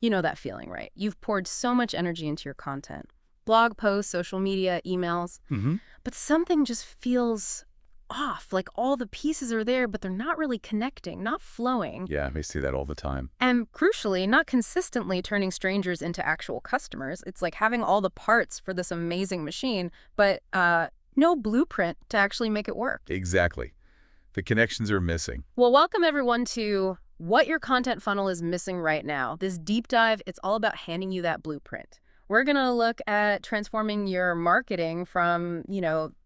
You know that feeling, right? You've poured so much energy into your content. Blog posts, social media, emails. Mm-hmm. But something just feels off. Like all the pieces are there, but they're not really connecting, not flowing. Yeah, I see that all the time. And crucially, not consistently turning strangers into actual customers. It's like having all the parts for this amazing machine, but no blueprint to actually make it work. Exactly. The connections are missing. Well, welcome everyone to What Your Content Funnel is Missing Right Now. This deep dive, it's all about handing you that blueprint. We're going to look at transforming your marketing from,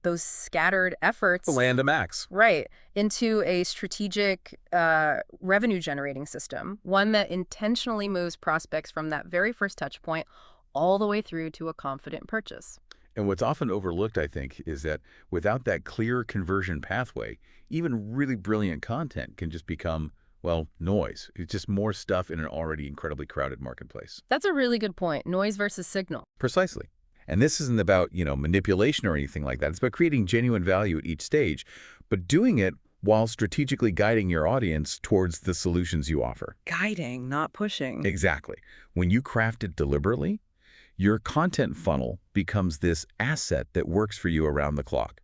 those scattered efforts. Land a max. Right. Into a strategic revenue-generating system, one that intentionally moves prospects from that very first touch point all the way through to a confident purchase. And what's often overlooked, I think, is that without that clear conversion pathway, even really brilliant content can just become, well, noise. It's just more stuff in an already incredibly crowded marketplace. That's a really good point. Noise versus signal. Precisely. And this isn't about, manipulation or anything like that. It's about creating genuine value at each stage, but doing it while strategically guiding your audience towards the solutions you offer. Guiding, not pushing. Exactly. When you craft it deliberately, your content funnel becomes this asset that works for you around the clock,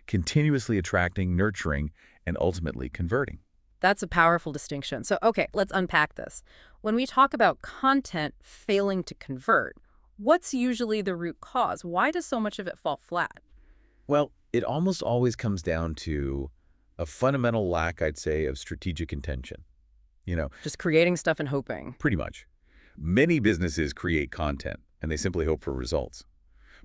continuously attracting, nurturing, and ultimately converting. That's a powerful distinction. So, okay, let's unpack this. When we talk about content failing to convert, what's usually the root cause? Why does so much of it fall flat? Well, it almost always comes down to a fundamental lack, I'd say, of strategic intention. Just creating stuff and hoping. Pretty much. Many businesses create content, and they simply hope for results.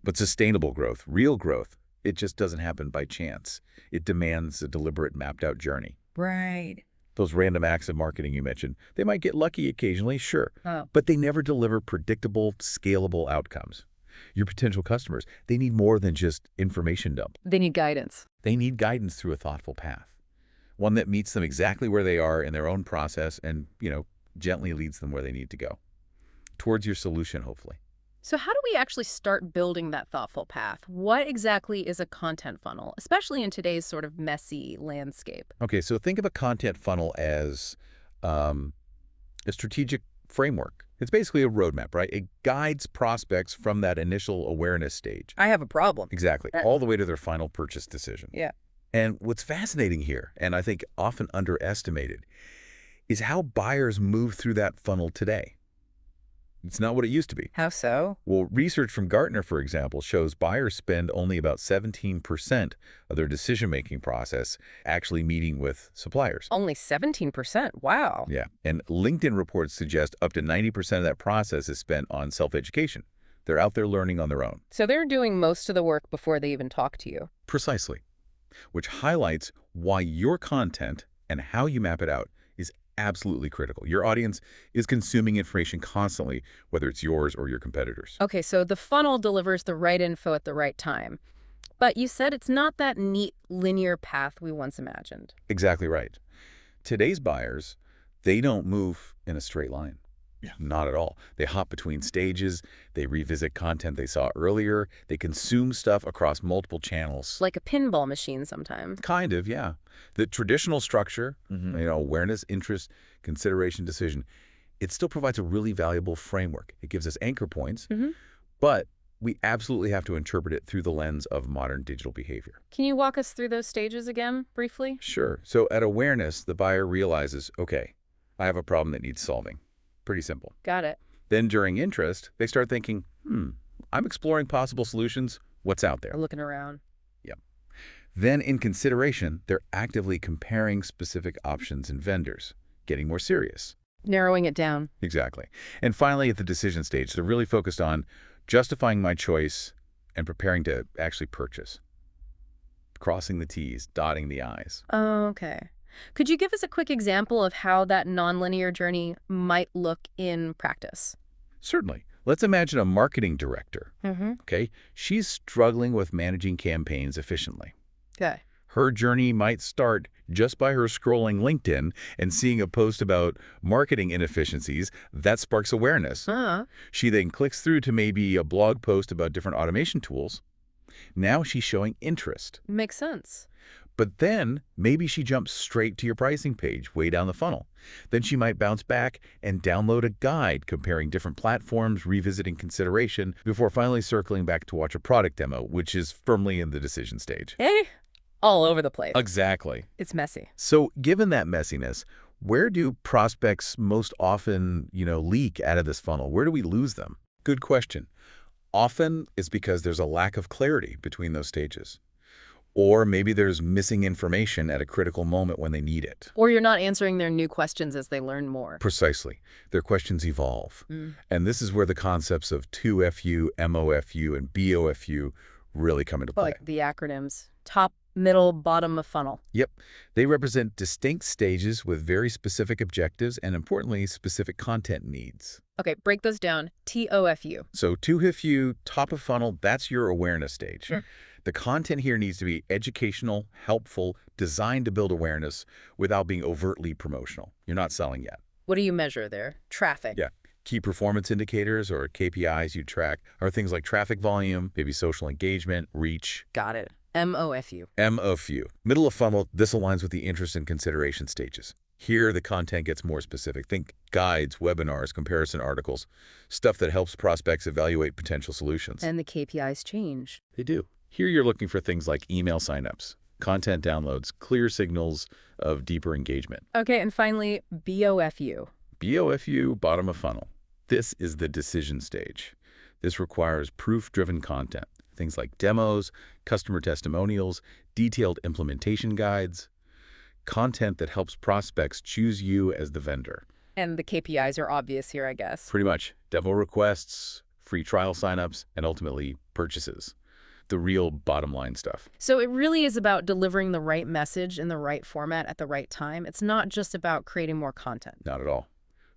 But sustainable growth, real growth, it just doesn't happen by chance. It demands a deliberate, mapped-out journey. Right. Those random acts of marketing you mentioned, they might get lucky occasionally, sure, Oh. but they never deliver predictable, scalable outcomes. Your potential customers, they need more than just information dump. They need guidance. They need guidance through a thoughtful path, one that meets them exactly where they are in their own process and, gently leads them where they need to go, towards your solution, hopefully. So how do we actually start building that thoughtful path? What exactly is a content funnel, especially in today's sort of messy landscape? Okay, so think of a content funnel as a strategic framework. It's basically a roadmap, right? It guides prospects from that initial awareness stage. I have a problem. Exactly, all the way to their final purchase decision. Yeah. And what's fascinating here, and I think often underestimated, is how buyers move through that funnel today. It's not what it used to be. How so? Well, research from Gartner, for example, shows buyers spend only about 17% of their decision-making process actually meeting with suppliers. Only 17%. Wow. Yeah, and LinkedIn reports suggest up to 90% of that process is spent on self-education. They're out there learning on their own. So they're doing most of the work before they even talk to you. Precisely, which highlights why your content and how you map it out is absolutely critical. Your audience is consuming information constantly, whether it's yours or your competitors. Okay, so the funnel delivers the right info at the right time. But you said it's not that neat linear path we once imagined. Exactly right. Today's buyers, they don't move in a straight line. Yeah. Not at all. They hop between stages. They revisit content they saw earlier. They consume stuff across multiple channels. Like a pinball machine sometimes. Kind of, yeah. The traditional structure, awareness, interest, consideration, decision, it still provides a really valuable framework. It gives us anchor points, but we absolutely have to interpret it through the lens of modern digital behavior. Can you walk us through those stages again, briefly? Sure. So at awareness, the buyer realizes, okay, I have a problem that needs solving. Pretty simple. Got it. Then during interest, they start thinking, I'm exploring possible solutions. What's out there? Or looking around. Yep. Then in consideration, they're actively comparing specific options and vendors, getting more serious. Narrowing it down. Exactly. And finally, at the decision stage, they're really focused on justifying my choice and preparing to actually purchase. Crossing the T's, dotting the I's. Oh, okay. Could you give us a quick example of how that nonlinear journey might look in practice? Certainly. Let's imagine a marketing director. Okay? She's struggling with managing campaigns efficiently. Okay. Her journey might start just by her scrolling LinkedIn and seeing a post about marketing inefficiencies. That sparks awareness. She then clicks through to maybe a blog post about different automation tools. Now she's showing interest. Makes sense. But then maybe she jumps straight to your pricing page way down the funnel. Then she might bounce back and download a guide comparing different platforms, revisiting consideration, before finally circling back to watch a product demo, which is firmly in the decision stage. Eh? All over the place. Exactly. It's messy. So given that messiness, where do prospects most often, leak out of this funnel? Where do we lose them? Good question. Often it's because there's a lack of clarity between those stages. Or maybe there's missing information at a critical moment when they need it. Or you're not answering their new questions as they learn more. Precisely. Their questions evolve. And this is where the concepts of 2FU, MOFU, and BOFU really come into play. Like the acronyms. Top, middle, bottom of funnel. Yep. They represent distinct stages with very specific objectives and, importantly, specific content needs. Okay, break those down. TOFU. So 2FU, top of funnel, that's your awareness stage. Sure. The content here needs to be educational, helpful, designed to build awareness without being overtly promotional. You're not selling yet. What do you measure there? Traffic. Yeah. Key performance indicators or KPIs you track are things like traffic volume, maybe social engagement, reach. Got it. MOFU. MOFU. Middle of funnel, this aligns with the interest and consideration stages. Here, the content gets more specific. Think guides, webinars, comparison articles, stuff that helps prospects evaluate potential solutions. And the KPIs change. They do. Here you're looking for things like email signups, content downloads, clear signals of deeper engagement. Okay, and finally, BOFU. BOFU, bottom of funnel. This is the decision stage. This requires proof-driven content, things like demos, customer testimonials, detailed implementation guides, content that helps prospects choose you as the vendor. And the KPIs are obvious here, I guess. Pretty much. Demo requests, free trial signups, and ultimately purchases. The real bottom line stuff. So it really is about delivering the right message in the right format at the right time. It's not just about creating more content. Not at all.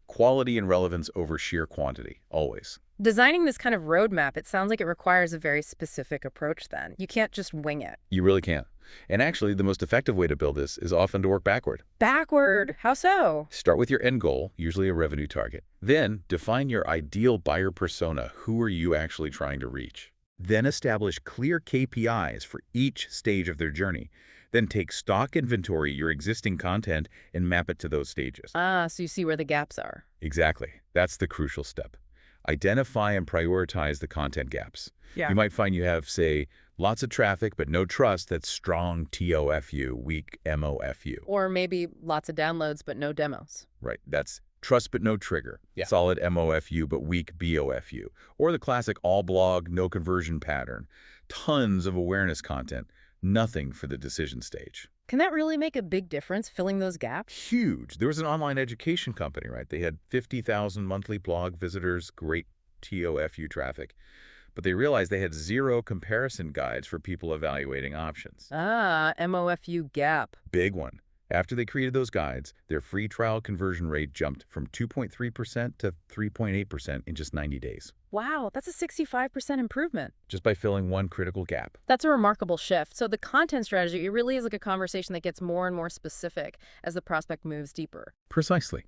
Quality and relevance over sheer quantity, always. Designing this kind of roadmap, it sounds like it requires a very specific approach then. You can't just wing it. You really can't. And actually, the most effective way to build this is often to work backward. Backward? How so? Start with your end goal, usually a revenue target. Then define your ideal buyer persona. Who are you actually trying to reach? Then establish clear KPIs for each stage of their journey. Then take stock inventory your existing content and map it to those stages. Ah, so you see where the gaps are. Exactly. That's the crucial step. Identify and prioritize the content gaps. Yeah. You might find you have, say, lots of traffic but no trust. That's strong TOFU, weak MOFU. Or maybe lots of downloads but no demos. Right. That's trust but no trigger. Yeah. Solid MOFU but weak BOFU. Or the classic all blog, no conversion pattern. Tons of awareness content. Nothing for the decision stage. Can that really make a big difference, filling those gaps? Huge. There was an online education company, right? They had 50,000 monthly blog visitors, great TOFU traffic. But they realized they had zero comparison guides for people evaluating options. Ah, MOFU gap. Big one. After they created those guides, their free trial conversion rate jumped from 2.3% to 3.8% in just 90 days. Wow, that's a 65% improvement. Just by filling one critical gap. That's a remarkable shift. So the content strategy, it really is like a conversation that gets more and more specific as the prospect moves deeper. Precisely.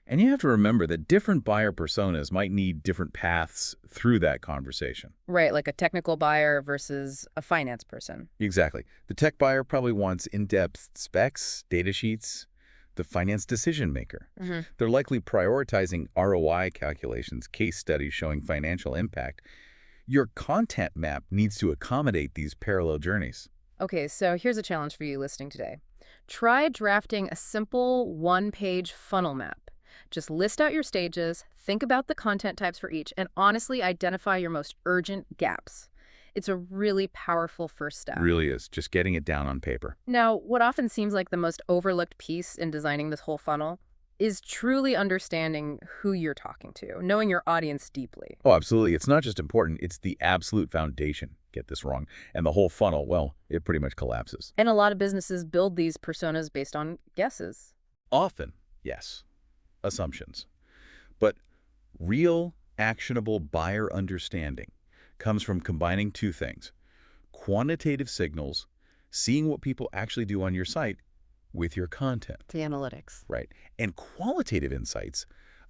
And you have to remember that different buyer personas might need different paths through that conversation. Right, like a technical buyer versus a finance person. Exactly. The tech buyer probably wants in-depth specs, data sheets. The finance decision maker. They're likely prioritizing ROI calculations, case studies showing financial impact. Your content map needs to accommodate these parallel journeys. Okay, so here's a challenge for you listening today. Try drafting a simple one-page funnel map. Just list out your stages, think about the content types for each, and honestly identify your most urgent gaps. It's a really powerful first step. Really is. Just getting it down on paper. Now, what often seems like the most overlooked piece in designing this whole funnel is truly understanding who you're talking to, knowing your audience deeply. Oh, absolutely. It's not just important, it's the absolute foundation. Get this wrong. And the whole funnel, well, it pretty much collapses. And a lot of businesses build these personas based on guesses. Often, yes. Assumptions. But real, actionable buyer understanding comes from combining two things: quantitative signals, seeing what people actually do on your site, with your content. The analytics. Right. And qualitative insights,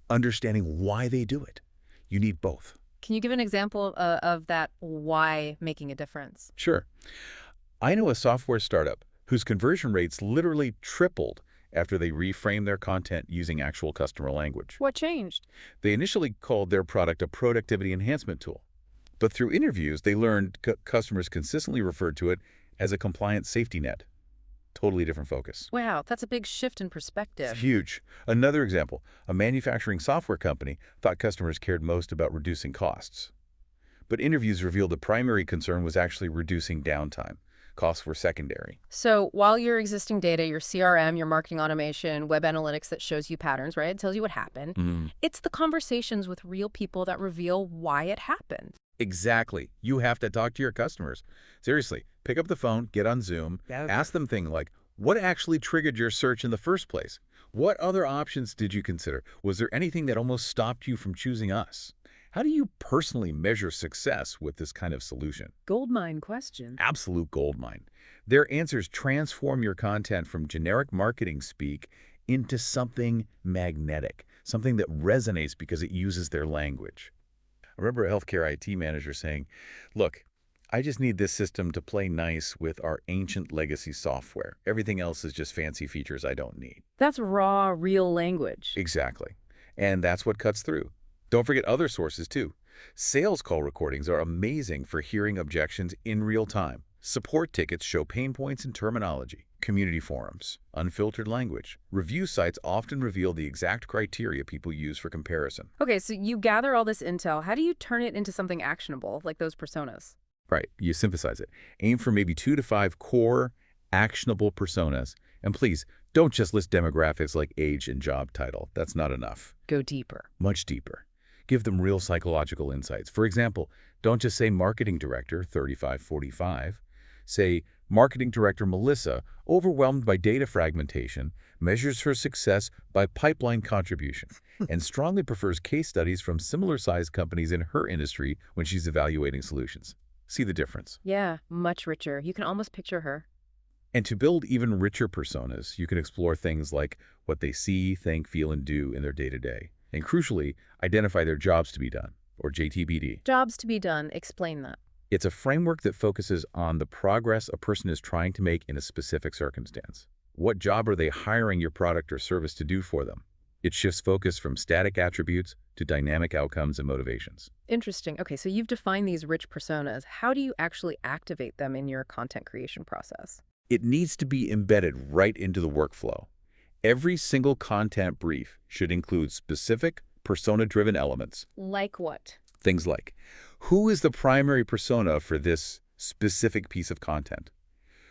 understanding why they do it. You need both. Can you give an example of that why making a difference? Sure. I know a software startup whose conversion rates literally tripled after they reframed their content using actual customer language. What changed? They initially called their product a productivity enhancement tool. But through interviews, they learned customers consistently referred to it as a compliance safety net. Totally different focus. Wow, that's a big shift in perspective. It's huge. Another example, a manufacturing software company thought customers cared most about reducing costs. But interviews revealed the primary concern was actually reducing downtime. Costs were secondary. So while your existing data, your CRM, your marketing automation, web analytics that shows you patterns, right? It tells you what happened. It's the conversations with real people that reveal why it happened. Exactly. You have to talk to your customers. Seriously, pick up the phone, get on Zoom, ask them things like, what actually triggered your search in the first place? What other options did you consider? Was there anything that almost stopped you from choosing us? How do you personally measure success with this kind of solution? Goldmine question. Absolute goldmine. Their answers transform your content from generic marketing speak into something magnetic, something that resonates because it uses their language. I remember a healthcare IT manager saying, look, I just need this system to play nice with our ancient legacy software. Everything else is just fancy features I don't need. That's raw, real language. Exactly. And that's what cuts through. Don't forget other sources, too. Sales call recordings are amazing for hearing objections in real time. Support tickets show pain points in terminology. Community forums, unfiltered language. Review sites often reveal the exact criteria people use for comparison. Okay, so you gather all this intel. How do you turn it into something actionable, like those personas? Right, you synthesize it. Aim for maybe 2 to 5 core, actionable personas. And please, don't just list demographics like age and job title. That's not enough. Go deeper. Much deeper. Give them real psychological insights. For example, don't just say marketing director 3545. Say marketing director Melissa, overwhelmed by data fragmentation, measures her success by pipeline contribution and strongly prefers case studies from similar-sized companies in her industry when she's evaluating solutions. See the difference? Yeah, much richer. You can almost picture her. And to build even richer personas, you can explore things like what they see, think, feel, and do in their day-to-day. And crucially, identify their jobs to be done, or JTBD. Jobs to be done. Explain that. It's a framework that focuses on the progress a person is trying to make in a specific circumstance. What job are they hiring your product or service to do for them? It shifts focus from static attributes to dynamic outcomes and motivations. Interesting. Okay, so you've defined these rich personas. How do you actually activate them in your content creation process? It needs to be embedded right into the workflow. Every single content brief should include specific persona-driven elements. Like what? Things like, who is the primary persona for this specific piece of content?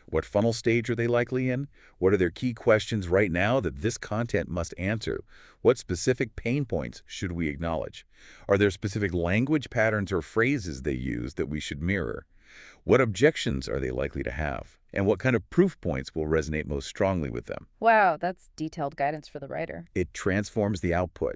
What funnel stage are they likely in? What are their key questions right now that this content must answer? What specific pain points should we acknowledge? Are there specific language patterns or phrases they use that we should mirror? What objections are they likely to have? And what kind of proof points will resonate most strongly with them? Wow, that's detailed guidance for the writer. It transforms the output.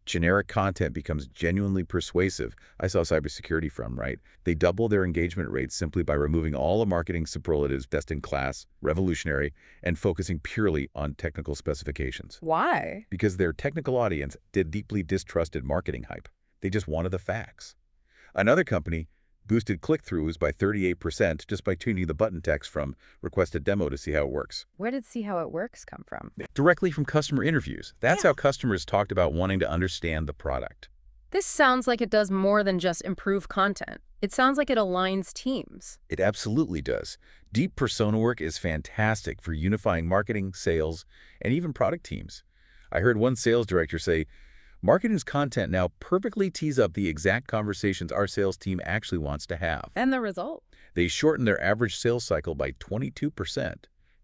Generic content becomes genuinely persuasive. I saw a cybersecurity firm, right? They double their engagement rates simply by removing all the marketing superlatives, best in class, revolutionary, and focusing purely on technical specifications. Why? Because their technical audience deeply distrusted marketing hype. They just wanted the facts. Another company boosted click-throughs by 38% just by tuning the button text from request a demo to see how it works. Where did see how it works come from? Directly from customer interviews. That's how customers talked about wanting to understand the product. This sounds like it does more than just improve content. It sounds like it aligns teams. It absolutely does. Deep persona work is fantastic for unifying marketing, sales, and even product teams. I heard one sales director say, marketing's content now perfectly tees up the exact conversations our sales team actually wants to have. And the result? They shorten their average sales cycle by 22%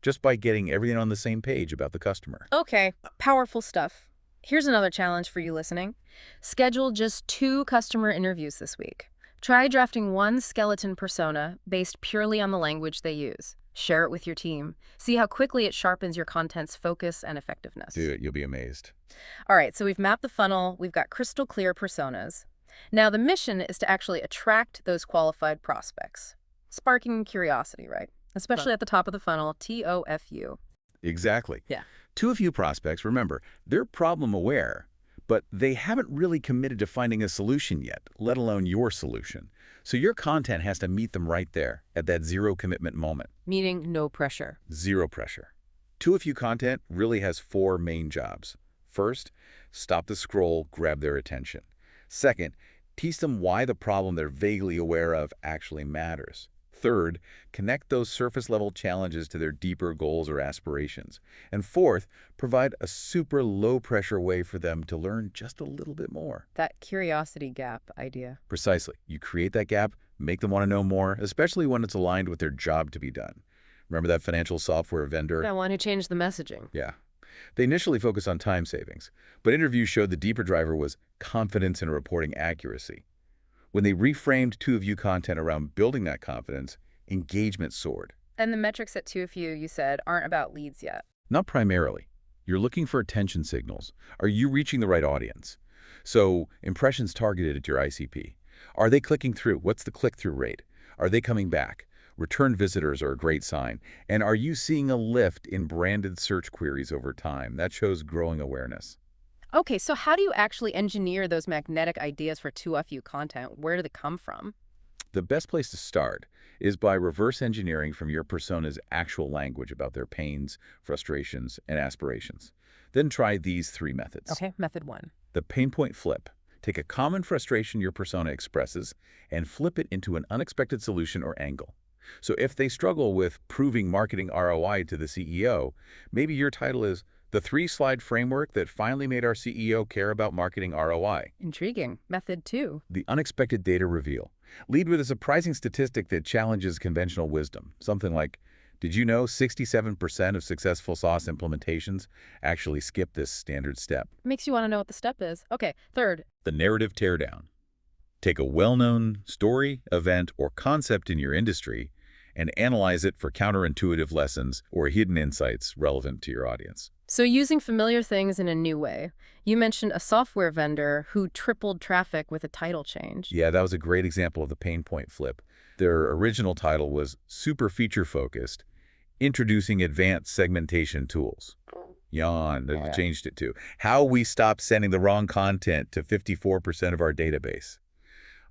just by getting everything on the same page about the customer. Okay, powerful stuff. Here's another challenge for you listening. Schedule just 2 customer interviews this week. Try drafting one skeleton persona based purely on the language they use. Share it with your team. See how quickly it sharpens your content's focus and effectiveness. Do it. You'll be amazed. All right, so we've mapped the funnel. We've got crystal clear personas. Now the mission is to actually attract those qualified prospects. Sparking curiosity, right? Especially at the top of the funnel, TOFU. Exactly. Yeah. Too few prospects, remember, they're problem aware, but they haven't really committed to finding a solution yet, let alone your solution. So your content has to meet them right there at that zero commitment moment. Meaning no pressure. Zero pressure. Too Few content really has 4 main jobs. First, stop the scroll, grab their attention. Second, teach them why the problem they're vaguely aware of actually matters. Third, connect those surface-level challenges to their deeper goals or aspirations. And fourth, provide a super low-pressure way for them to learn just a little bit more. That curiosity gap idea. Precisely. You create that gap, make them want to know more, especially when it's aligned with their job to be done. Remember that financial software vendor? That one who changed the messaging. Yeah. They initially focused on time savings, but interviews showed the deeper driver was confidence in reporting accuracy. When they reframed Two of You content around building that confidence, engagement soared. And the metrics at Two of You said, aren't about leads yet. Not primarily. You're looking for attention signals. Are you reaching the right audience? So, impressions targeted at your ICP. Are they clicking through? What's the click-through rate? Are they coming back? Return visitors are a great sign. And are you seeing a lift in branded search queries over time? That shows growing awareness. Okay, so how do you actually engineer those magnetic ideas for 2FU content? Where do they come from? The best place to start is by reverse engineering from your persona's actual language about their pains, frustrations, and aspirations. Then try these 3 methods. Okay, method 1. The pain point flip. Take a common frustration your persona expresses and flip it into an unexpected solution or angle. So if they struggle with proving marketing ROI to the CEO, maybe your title is The 3-Slide Framework That Finally Made Our CEO Care About Marketing ROI. Intriguing. Method 2. The unexpected data reveal. Lead with a surprising statistic that challenges conventional wisdom. Something like, did you know 67% of successful SaaS implementations actually skip this standard step? Makes you want to know what the step is. Okay, third. The narrative teardown. Take a well-known story, event, or concept in your industry and analyze it for counterintuitive lessons or hidden insights relevant to your audience. So using familiar things in a new way. You mentioned a software vendor who tripled traffic with a title change. Yeah, that was a great example of the pain point flip. Their original title was super feature-focused, Introducing Advanced Segmentation Tools. Yawn, they changed it to How We Stop Sending the Wrong Content to 54% of Our Database.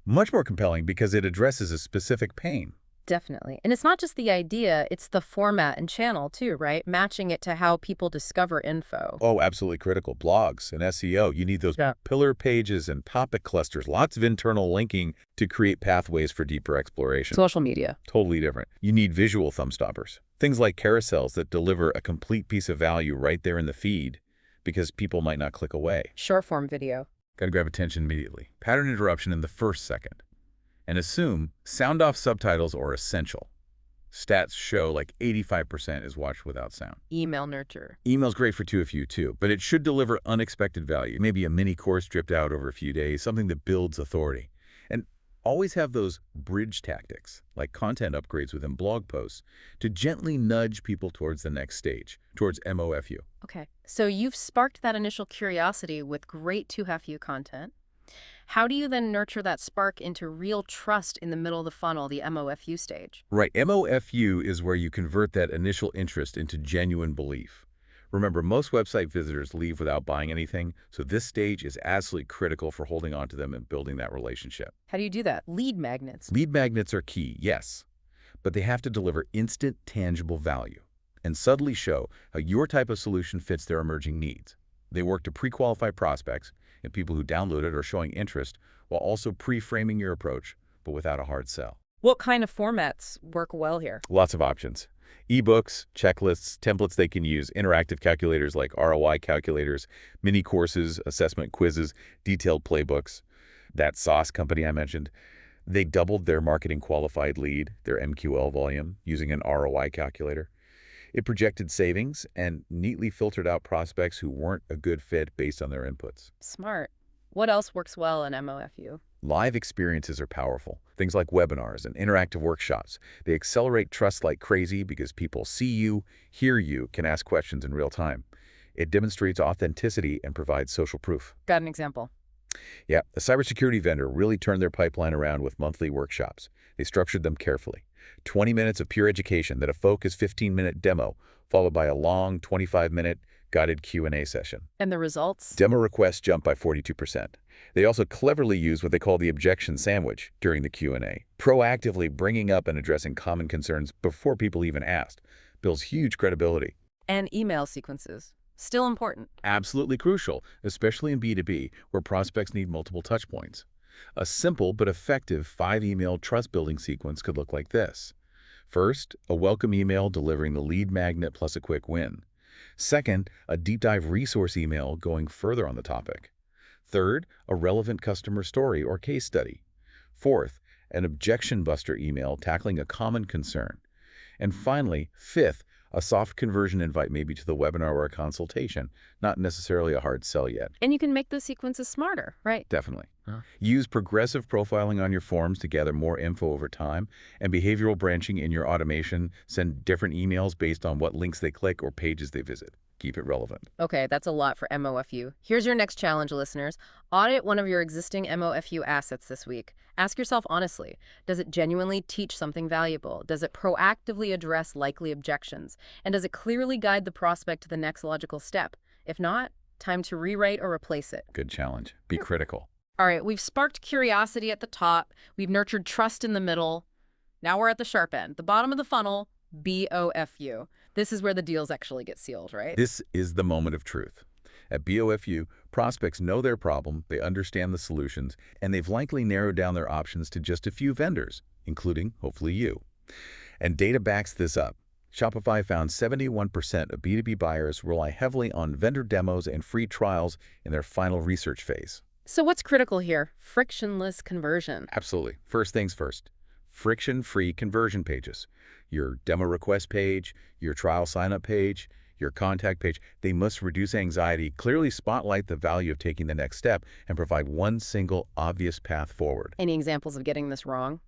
Much more compelling because it addresses a specific pain. Definitely. And it's not just the idea, it's the format and channel too, right? Matching it to how people discover info. Oh, absolutely critical. Blogs and SEO. You need those pillar pages and topic clusters, lots of internal linking to create pathways for deeper exploration. Social media. Totally different. You need visual thumb stoppers. Things like carousels that deliver a complete piece of value right there in the feed because people might not click away. Short form video. Got to grab attention immediately. Pattern interruption in the first second. And assume sound-off subtitles are essential. Stats show like 85% is watched without sound. Email nurture. Email's great for 2FU too, but it should deliver unexpected value. Maybe a mini course dripped out over a few days, something that builds authority. And always have those bridge tactics, like content upgrades within blog posts, to gently nudge people towards the next stage, towards MOFU. Okay, so you've sparked that initial curiosity with great 2FU content. How do you then nurture that spark into real trust in the middle of the funnel, the MOFU stage? Right. MOFU is where you convert that initial interest into genuine belief. Remember, most website visitors leave without buying anything, so this stage is absolutely critical for holding on to them and building that relationship. How do you do that? Lead magnets. Lead magnets are key, yes, but they have to deliver instant, tangible value and subtly show how your type of solution fits their emerging needs. They work to pre-qualify prospects and people who download it are showing interest while also pre-framing your approach, but without a hard sell. What kind of formats work well here? Lots of options. Ebooks, checklists, templates they can use, interactive calculators like ROI calculators, mini courses, assessment quizzes, detailed playbooks. That sauce company I mentioned, they doubled their marketing qualified lead, their MQL volume, using an ROI calculator. It projected savings and neatly filtered out prospects who weren't a good fit based on their inputs. Smart. What else works well in MOFU? Live experiences are powerful. Things like webinars and interactive workshops. They accelerate trust like crazy because people see you, hear you, can ask questions in real time. It demonstrates authenticity and provides social proof. Got an example? Yeah, a cybersecurity vendor really turned their pipeline around with monthly workshops. They structured them carefully. 20 minutes of pure education, then a focused 15-minute demo, followed by a long 25-minute guided Q&A session. And the results? Demo requests jump by 42%. They also cleverly use what they call the objection sandwich during the Q&A, proactively bringing up and addressing common concerns before people even asked. Builds huge credibility. And email sequences. Still important. Absolutely crucial, especially in B2B, where prospects need multiple touchpoints. A simple but effective 5-email trust-building sequence could look like this. First, a welcome email delivering the lead magnet plus a quick win. Second, a deep dive resource email going further on the topic. Third, a relevant customer story or case study. Fourth, an objection buster email tackling a common concern. And finally, fifth, a soft conversion invite maybe to the webinar or a consultation, not necessarily a hard sell yet. And you can make those sequences smarter, right? Definitely. Use progressive profiling on your forms to gather more info over time, and behavioral branching in your automation. Send different emails based on what links they click or pages they visit. Keep it relevant. Okay, that's a lot for MOFU. Here's your next challenge, listeners. Audit one of your existing MOFU assets this week. Ask yourself honestly, does it genuinely teach something valuable? Does it proactively address likely objections? And does it clearly guide the prospect to the next logical step? If not, time to rewrite or replace it. Good challenge. Be critical. All right, we've sparked curiosity at the top. We've nurtured trust in the middle. Now we're at the sharp end, the bottom of the funnel, BOFU. This is where the deals actually get sealed, right? This is the moment of truth. At BOFU, prospects know their problem, they understand the solutions, and they've likely narrowed down their options to just a few vendors, including, hopefully, you. And data backs this up. Shopify found 71% of B2B buyers rely heavily on vendor demos and free trials in their final research phase. So what's critical here? Frictionless conversion. Absolutely. First things first. Friction-free conversion pages. Your demo request page, your trial sign-up page, your contact page, they must reduce anxiety, clearly spotlight the value of taking the next step, and provide one single obvious path forward. Any examples of getting this wrong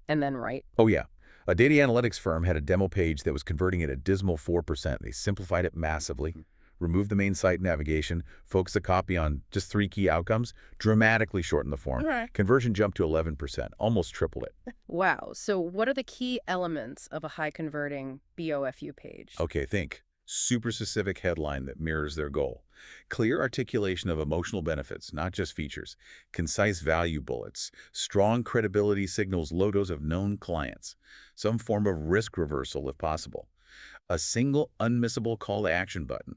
and then right? Oh yeah. A data analytics firm had a demo page that was converting at a dismal 4%. They simplified it massively, removed the main site navigation, focused the copy on just 3 key outcomes, dramatically shortened the form. Conversion jumped to 11%, almost tripled it. Wow. So what are the key elements of a high-converting BOFU page? Okay, think. Super specific headline that mirrors their goal. Clear articulation of emotional benefits, not just features. Concise value bullets. Strong credibility signals, logos of known clients. Some form of risk reversal if possible. A single unmissable call to action button.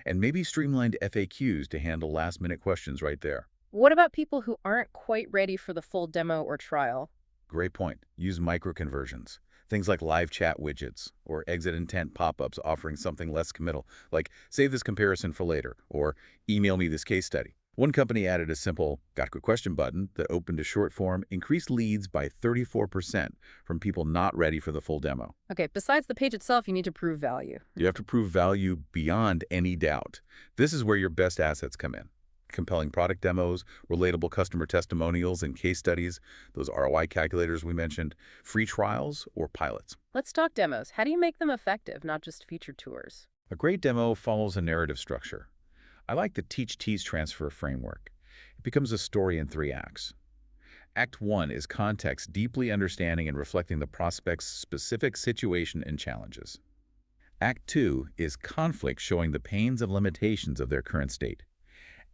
And maybe streamlined FAQs to handle last-minute questions right there. What about people who aren't quite ready for the full demo or trial? Great point. Use micro-conversions. Things like live chat widgets or exit intent pop-ups offering something less committal, like save this comparison for later or email me this case study. One company added a simple got a quick question button that opened a short form, increased leads by 34% from people not ready for the full demo. Okay, besides the page itself, you need to prove value. You have to prove value beyond any doubt. This is where your best assets come in. Compelling product demos, relatable customer testimonials and case studies, those ROI calculators we mentioned, free trials or pilots. Let's talk demos. How do you make them effective, not just feature tours? A great demo follows a narrative structure. I like the Teach, Tease, Transfer framework. It becomes a story in 3 acts. Act 1 is context, deeply understanding and reflecting the prospect's specific situation and challenges. Act 2 is conflict, showing the pains and limitations of their current state.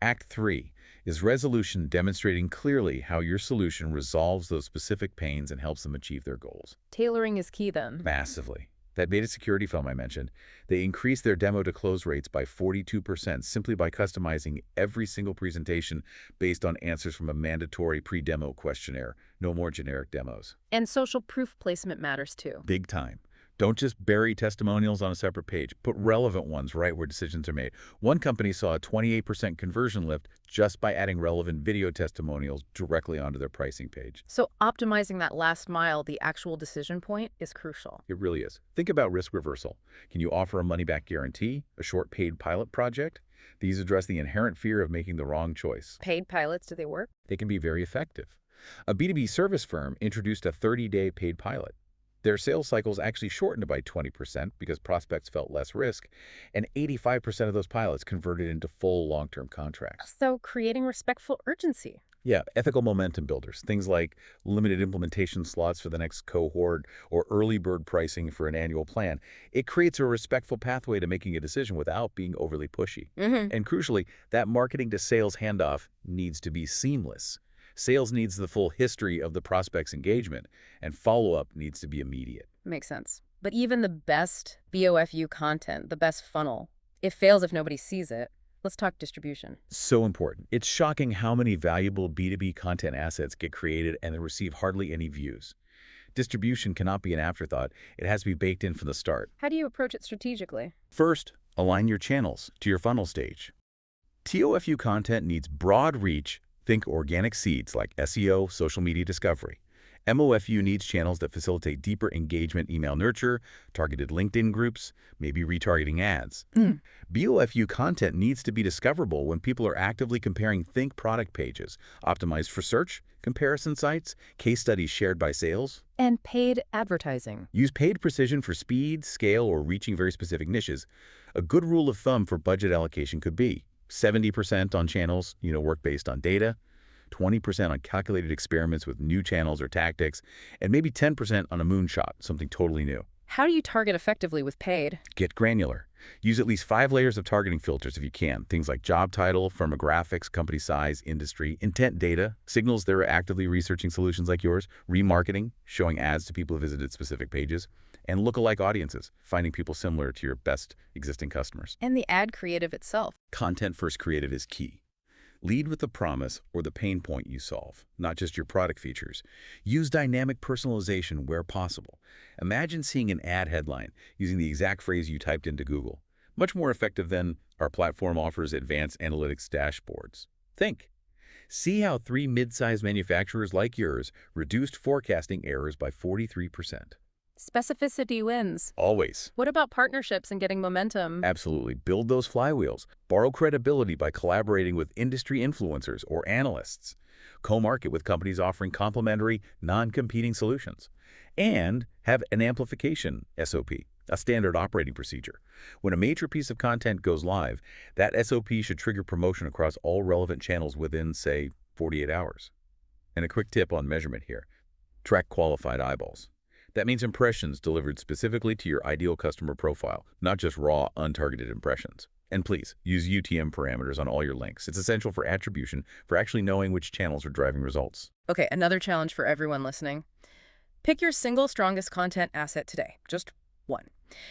Act 3 is resolution, demonstrating clearly how your solution resolves those specific pains and helps them achieve their goals. Tailoring is key then. Massively. That beta security film I mentioned, they increased their demo to close rates by 42% simply by customizing every single presentation based on answers from a mandatory pre-demo questionnaire. No more generic demos. And social proof placement matters too. Big time. Don't just bury testimonials on a separate page. Put relevant ones right where decisions are made. One company saw a 28% conversion lift just by adding relevant video testimonials directly onto their pricing page. So optimizing that last mile, the actual decision point, is crucial. It really is. Think about risk reversal. Can you offer a money-back guarantee, a short paid pilot project? These address the inherent fear of making the wrong choice. Paid pilots, do they work? They can be very effective. A B2B service firm introduced a 30-day paid pilot. Their sales cycles actually shortened by 20% because prospects felt less risk, and 85% of those pilots converted into full long-term contracts. So creating respectful urgency. Yeah, ethical momentum builders, things like limited implementation slots for the next cohort or early bird pricing for an annual plan. It creates a respectful pathway to making a decision without being overly pushy. Mm-hmm. And crucially, that marketing to sales handoff needs to be seamless. Sales needs the full history of the prospect's engagement, and follow-up needs to be immediate. Makes sense. But even the best BOFU content, the best funnel, it fails if nobody sees it. Let's talk distribution. So important. It's shocking how many valuable B2B content assets get created and then receive hardly any views. Distribution cannot be an afterthought. It has to be baked in from the start. How do you approach it strategically? First, align your channels to your funnel stage. TOFU content needs broad reach. Think organic seeds like SEO, social media discovery. MOFU needs channels that facilitate deeper engagement, email nurture, targeted LinkedIn groups, maybe retargeting ads. BOFU content needs to be discoverable when people are actively comparing Think product pages, optimized for search, comparison sites, case studies shared by sales. And paid advertising. Use paid precision for speed, scale, or reaching very specific niches. A good rule of thumb for budget allocation could be 70% on channels, work based on data, 20% on calculated experiments with new channels or tactics, and maybe 10% on a moonshot, something totally new. How do you target effectively with paid? Get granular. Use at least 5 layers of targeting filters if you can. Things like job title, firmographics, company size, industry, intent data, signals they're actively researching solutions like yours, remarketing, showing ads to people who visited specific pages, and lookalike audiences, finding people similar to your best existing customers. And the ad creative itself. Content-first creative is key. Lead with the promise or the pain point you solve, not just your product features. Use dynamic personalization where possible. Imagine seeing an ad headline using the exact phrase you typed into Google. Much more effective than "Our platform offers advanced analytics dashboards." Think. See how 3 mid-sized manufacturers like yours reduced forecasting errors by 43%. Specificity wins. Always. What about partnerships and getting momentum? Absolutely. Build those flywheels. Borrow credibility by collaborating with industry influencers or analysts. Co-market with companies offering complementary, non-competing solutions. And have an amplification SOP, a standard operating procedure. When a major piece of content goes live, that SOP should trigger promotion across all relevant channels within, say, 48 hours. And a quick tip on measurement here. Track qualified eyeballs. That means impressions delivered specifically to your ideal customer profile, not just raw, untargeted impressions. And please, use UTM parameters on all your links. It's essential for attribution, for actually knowing which channels are driving results. Okay, another challenge for everyone listening. Pick your single strongest content asset today, just one,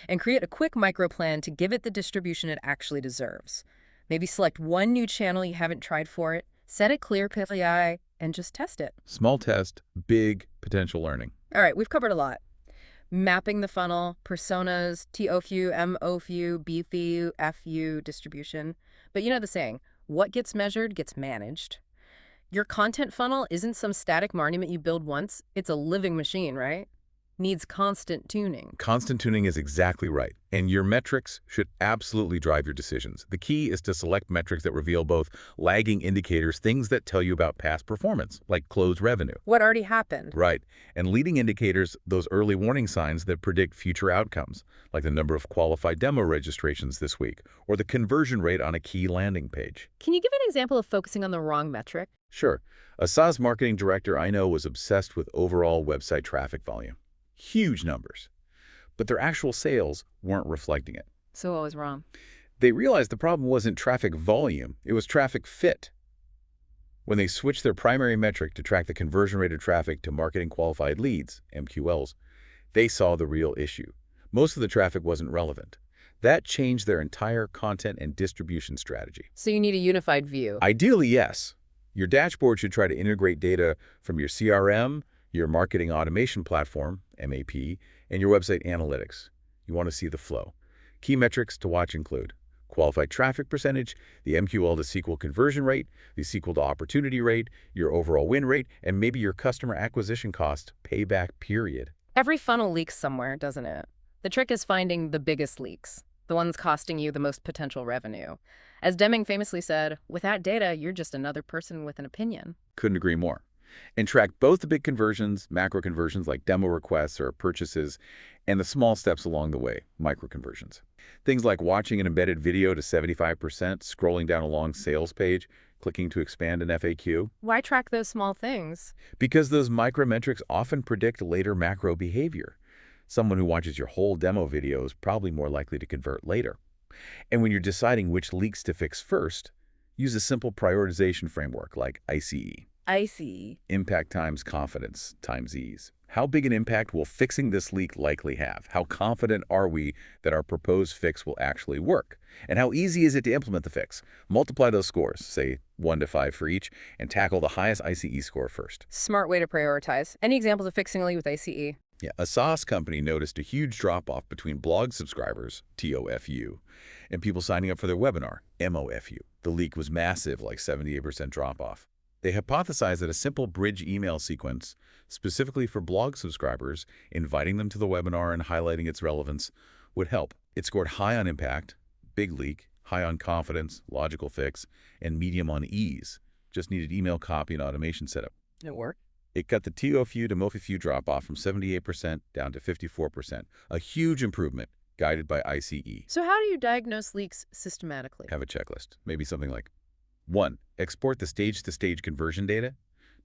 and create a quick micro plan to give it the distribution it actually deserves. Maybe select one new channel you haven't tried for it, set a clear KPI, and just test it. Small test, big potential learning. All right, we've covered a lot. Mapping the funnel, personas, TOFU, MOFU, BFU, FU, distribution. But you know the saying, what gets measured gets managed. Your content funnel isn't some static monument you build once. It's a living machine, right? Needs constant tuning. Constant tuning is exactly right. And your metrics should absolutely drive your decisions. The key is to select metrics that reveal both lagging indicators, things that tell you about past performance, like closed revenue. What already happened? Right. And leading indicators, those early warning signs that predict future outcomes, like the number of qualified demo registrations this week, or the conversion rate on a key landing page. Can you give an example of focusing on the wrong metric? Sure. A SaaS marketing director I know was obsessed with overall website traffic volume. Huge numbers. But their actual sales weren't reflecting it. So what was wrong? They realized the problem wasn't traffic volume, it was traffic fit. When they switched their primary metric to track the conversion rate of traffic to marketing qualified leads, MQLs, they saw the real issue. Most of the traffic wasn't relevant. That changed their entire content and distribution strategy. So you need a unified view. Ideally, yes. Your dashboard should try to integrate data from your CRM, your marketing automation platform, MAP, and your website analytics. You want to see the flow. Key metrics to watch include qualified traffic percentage, the MQL to SQL conversion rate, the SQL to opportunity rate, your overall win rate, and maybe your customer acquisition cost payback period. Every funnel leaks somewhere, doesn't it? The trick is finding the biggest leaks, the ones costing you the most potential revenue. As Deming famously said, without data, you're just another person with an opinion. Couldn't agree more. And track both the big conversions, macro conversions like demo requests or purchases, and the small steps along the way, micro conversions. Things like watching an embedded video to 75%, scrolling down a long sales page, clicking to expand an FAQ. Why track those small things? Because those micrometrics often predict later macro behavior. Someone who watches your whole demo video is probably more likely to convert later. And when you're deciding which leaks to fix first, use a simple prioritization framework like ICE. I see. Impact times confidence times ease. How big an impact will fixing this leak likely have? How confident are we that our proposed fix will actually work? And how easy is it to implement the fix? Multiply those scores, say 1 to 5 for each, and tackle the highest ICE score first. Smart way to prioritize. Any examples of fixing a leak with ICE? Yeah, a SaaS company noticed a huge drop-off between blog subscribers, TOFU, and people signing up for their webinar, MOFU. The leak was massive, like 78% drop-off. They hypothesized that a simple bridge email sequence, specifically for blog subscribers, inviting them to the webinar and highlighting its relevance, would help. It scored high on impact, big leak, high on confidence, logical fix, and medium on ease. Just needed email copy and automation setup. It worked. It cut the TOFU to MOFU drop-off from 78% down to 54%, a huge improvement, guided by ICE. So how do you diagnose leaks systematically? Have a checklist, maybe something like 1. Export the stage-to-stage conversion data.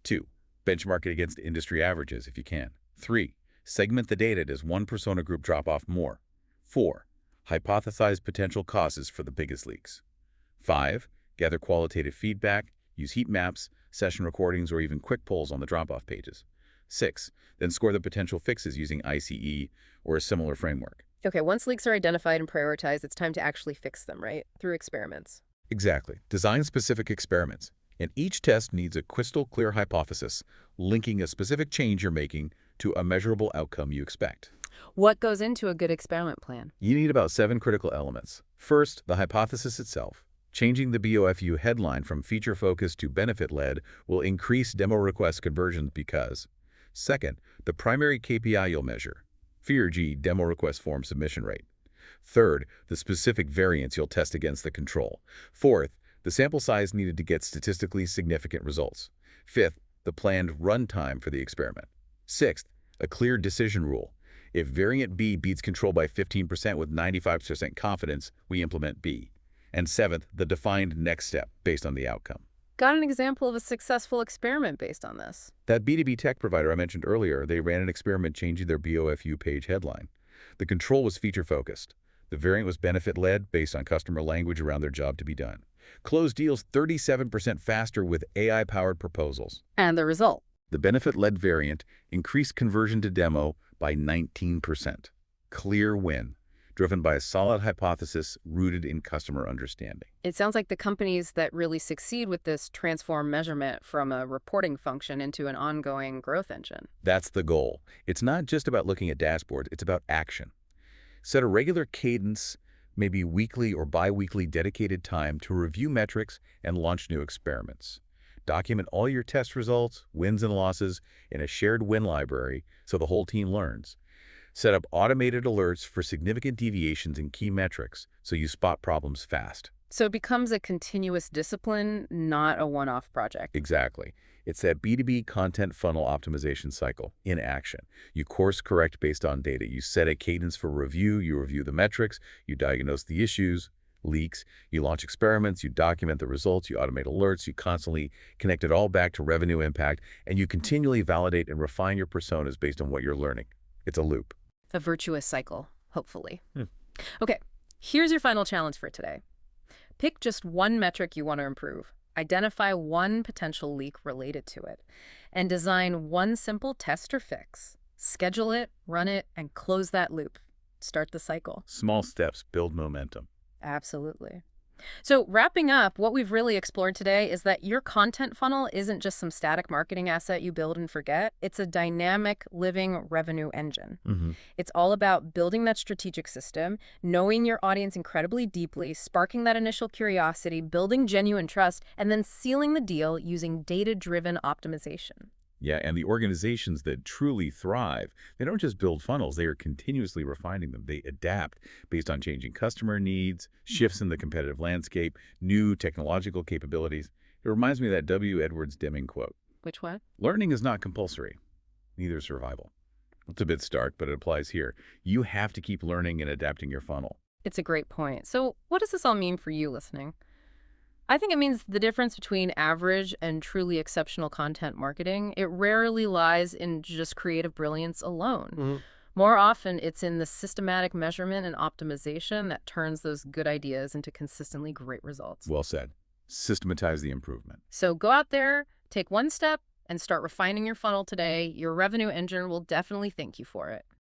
2. Benchmark it against industry averages if you can. 3. Segment the data. Does one persona group drop off more? 4. Hypothesize potential causes for the biggest leaks. 5. Gather qualitative feedback. Use heat maps, session recordings, or even quick polls on the drop-off pages. 6. Then score the potential fixes using ICE or a similar framework. Okay, once leaks are identified and prioritized, it's time to actually fix them, right? Through experiments. Exactly. Design specific experiments. And each test needs a crystal clear hypothesis, linking a specific change you're making to a measurable outcome you expect. What goes into a good experiment plan? You need about 7 critical elements. First, the hypothesis itself. Changing the BOFU headline from feature-focused to benefit-led will increase demo request conversions because. Second, the primary KPI you'll measure. FEAR-G demo request form submission rate. Third, the specific variance you'll test against the control. Fourth, the sample size needed to get statistically significant results. Fifth, the planned runtime for the experiment. Sixth, a clear decision rule. If variant B beats control by 15% with 95% confidence, we implement B. And seventh, the defined next step based on the outcome. Got an example of a successful experiment based on this? That B2B tech provider I mentioned earlier, they ran an experiment changing their BOFU page headline. The control was feature-focused. The variant was benefit-led based on customer language around their job to be done. Closed deals 37% faster with AI-powered proposals. And the result? The benefit-led variant increased conversion to demo by 19%. Clear win, driven by a solid hypothesis rooted in customer understanding. It sounds like the companies that really succeed with this transform measurement from a reporting function into an ongoing growth engine. That's the goal. It's not just about looking at dashboards, it's about action. Set a regular cadence, maybe weekly or bi-weekly dedicated time to review metrics and launch new experiments. Document all your test results, wins and losses in a shared win library so the whole team learns. Set up automated alerts for significant deviations in key metrics so you spot problems fast. So it becomes a continuous discipline, not a one-off project. Exactly. It's that B2B content funnel optimization cycle in action. You course correct based on data. You set a cadence for review. You review the metrics. You diagnose the issues, leaks. You launch experiments. You document the results. You automate alerts. You constantly connect it all back to revenue impact. And you continually validate and refine your personas based on what you're learning. It's a loop. A virtuous cycle, hopefully. Okay, here's your final challenge for today. Pick just one metric you want to improve. Identify one potential leak related to it, and design one simple test or fix. Schedule it, run it, and close that loop. Start the cycle. Small steps build momentum. Absolutely. So wrapping up, what we've really explored today is that your content funnel isn't just some static marketing asset you build and forget. It's a dynamic, living revenue engine. It's all about building that strategic system, knowing your audience incredibly deeply, sparking that initial curiosity, building genuine trust, and then sealing the deal using data-driven optimization. Yeah, and the organizations that truly thrive, they don't just build funnels, they are continuously refining them. They adapt based on changing customer needs, shifts in the competitive landscape, new technological capabilities. It reminds me of that W. Edwards Deming quote. Which one? Learning is not compulsory, neither is survival. It's a bit stark, but it applies here. You have to keep learning and adapting your funnel. It's a great point. So what does this all mean for you listening? I think it means the difference between average and truly exceptional content marketing, it rarely lies in just creative brilliance alone. More often, it's in the systematic measurement and optimization that turns those good ideas into consistently great results. Well said. Systematize the improvement. So go out there, take one step, and start refining your funnel today. Your revenue engine will definitely thank you for it.